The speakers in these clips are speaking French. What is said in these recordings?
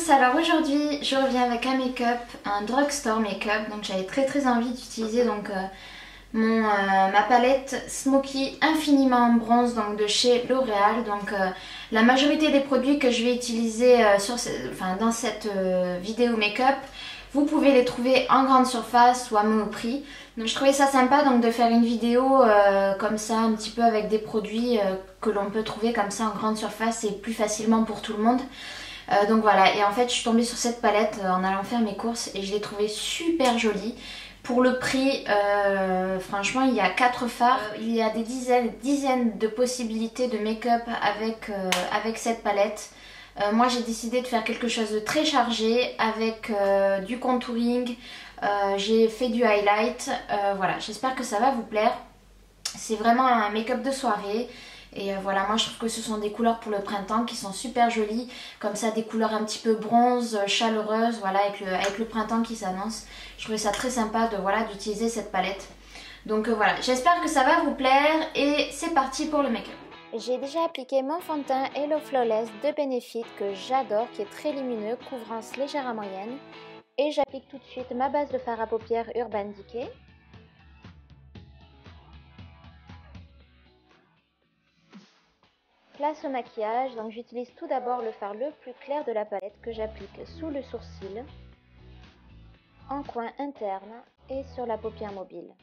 tous, alors aujourd'hui je reviens avec un make-up, un drugstore make-up. Donc j'avais très envie d'utiliser ma palette Smoky Infiniment Bronze donc de chez L'Oréal. Donc la majorité des produits que je vais utiliser dans cette vidéo make-up, vous pouvez les trouver en grande surface ou à Monoprix. Donc je trouvais ça sympa donc de faire une vidéo comme ça un petit peu avec des produits que l'on peut trouver comme ça en grande surface et plus facilement pour tout le monde. Donc voilà, et en fait je suis tombée sur cette palette en allant faire mes courses et je l'ai trouvée super jolie. Pour le prix, franchement il y a 4 fards, il y a des dizaines de possibilités de make-up avec cette palette. Moi j'ai décidé de faire quelque chose de très chargé avec du contouring, j'ai fait du highlight, voilà, j'espère que ça va vous plaire. C'est vraiment un make-up de soirée. Et voilà, moi je trouve que ce sont des couleurs pour le printemps qui sont super jolies. Comme ça, des couleurs un petit peu bronze, chaleureuses, voilà, avec le printemps qui s'annonce. Je trouvais ça très sympa d'utiliser cette palette. Donc voilà, j'espère que ça va vous plaire et c'est parti pour le make-up. J'ai déjà appliqué mon fond de teint Hello Flawless de Benefit que j'adore, qui est très lumineux, couvrance légère à moyenne. Et j'applique tout de suite ma base de fard à paupières Urban Decay. Place au maquillage, donc j'utilise tout d'abord le fard le plus clair de la palette que j'applique sous le sourcil, en coin interne et sur la paupière mobile.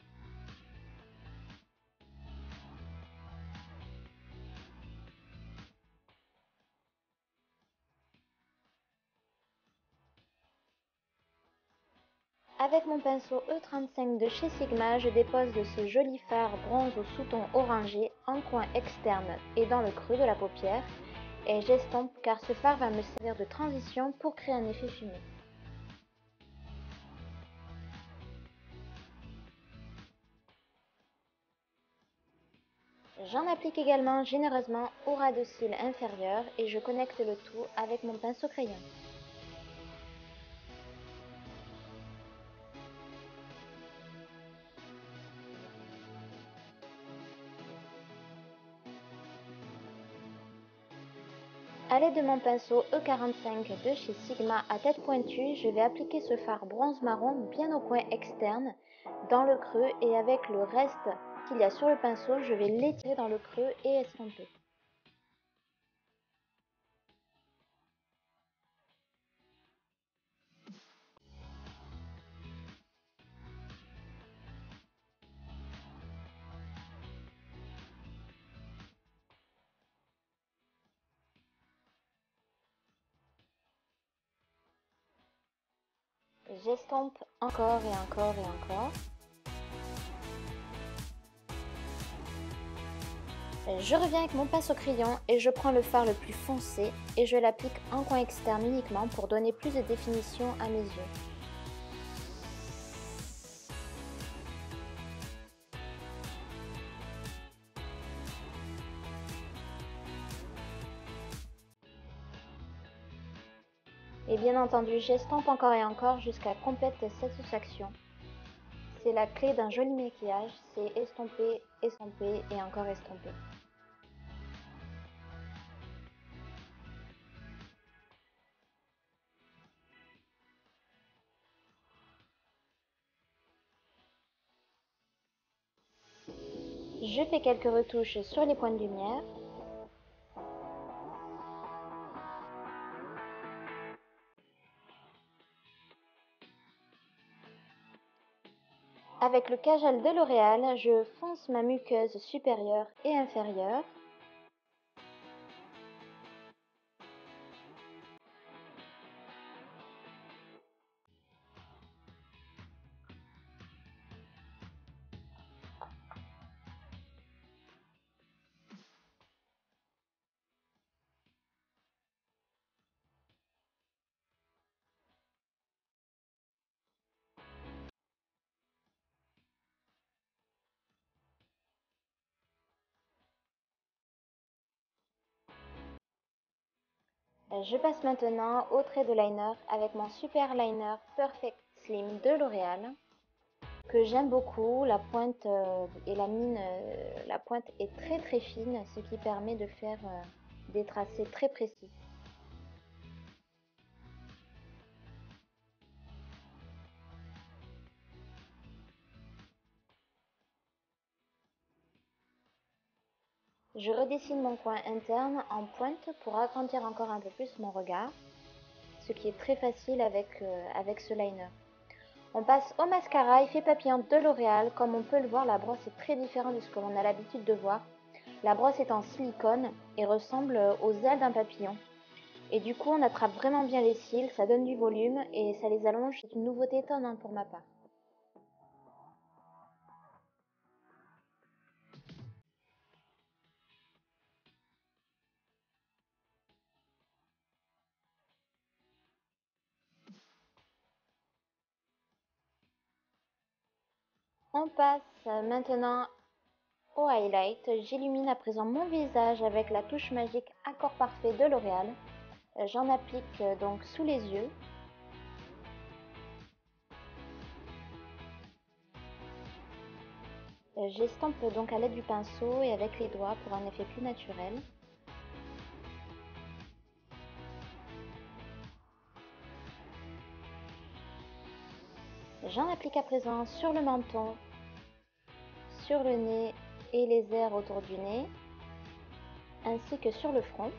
Avec mon pinceau E35 de chez Sigma, je dépose ce joli fard bronze au sous-ton orangé en coin externe et dans le creux de la paupière et j'estompe car ce fard va me servir de transition pour créer un effet fumé. J'en applique également généreusement au ras de cils inférieur et je connecte le tout avec mon pinceau crayon. A l'aide de mon pinceau E45 de chez Sigma à tête pointue, je vais appliquer ce fard bronze marron bien au coin externe, dans le creux, et avec le reste qu'il y a sur le pinceau, je vais l'étirer dans le creux et estomper. J'estompe encore et encore et encore. Je reviens avec mon pinceau crayon et je prends le fard le plus foncé et je l'applique en coin externe uniquement pour donner plus de définition à mes yeux. Et bien entendu, j'estompe encore et encore jusqu'à complète satisfaction. C'est la clé d'un joli maquillage, c'est estomper, estomper et encore estomper. Je fais quelques retouches sur les points de lumière. Avec le kajal de L'Oréal, je fonce ma muqueuse supérieure et inférieure. Je passe maintenant au trait de liner avec mon super liner Perfect Slim de L'Oréal que j'aime beaucoup. La pointe et la mine, la pointe est très fine, ce qui permet de faire des tracés très précis. Je redessine mon coin interne en pointe pour agrandir encore un peu plus mon regard, ce qui est très facile avec ce liner. On passe au mascara Effet Papillon de L'Oréal. Comme on peut le voir, la brosse est très différente de ce que l'on a l'habitude de voir. La brosse est en silicone et ressemble aux ailes d'un papillon. Et du coup, on attrape vraiment bien les cils, ça donne du volume et ça les allonge. C'est une nouveauté étonnante pour ma part. On passe maintenant au highlight. J'illumine à présent mon visage avec la touche magique Accord Parfait de L'Oréal. J'en applique donc sous les yeux. J'estompe donc à l'aide du pinceau et avec les doigts pour un effet plus naturel. J'en applique à présent sur le menton, sur le nez et les airs autour du nez, ainsi que sur le front.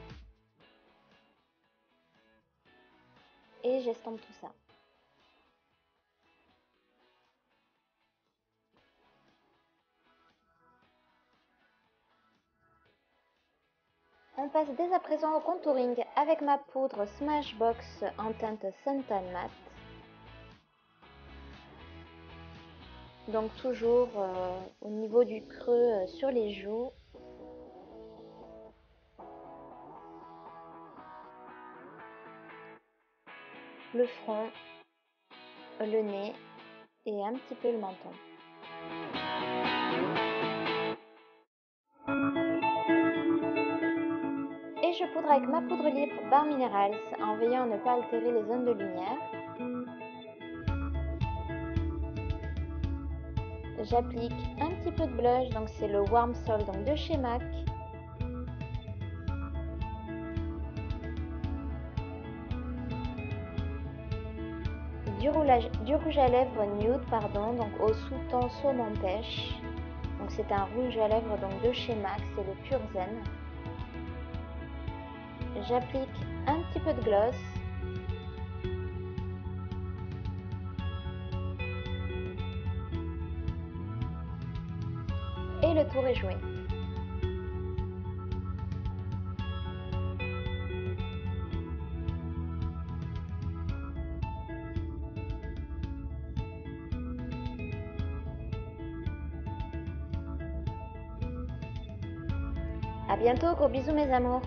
Et j'estompe tout ça. On passe dès à présent au contouring avec ma poudre Smashbox en teinte Suntan Matte. Donc toujours au niveau du creux sur les joues. Le front, le nez et un petit peu le menton. Et je poudre avec ma poudre libre Bare Minerals en veillant à ne pas altérer les zones de lumière. J'applique un petit peu de blush, donc c'est le Warm Soul donc de chez MAC. Du rouge à lèvres nude, pardon, donc au sous-ton saumon pêche. Donc c'est un rouge à lèvres donc de chez MAC, c'est le Pur Zen. J'applique un petit peu de gloss. Et le tour est joué. À bientôt, gros bisous mes amours.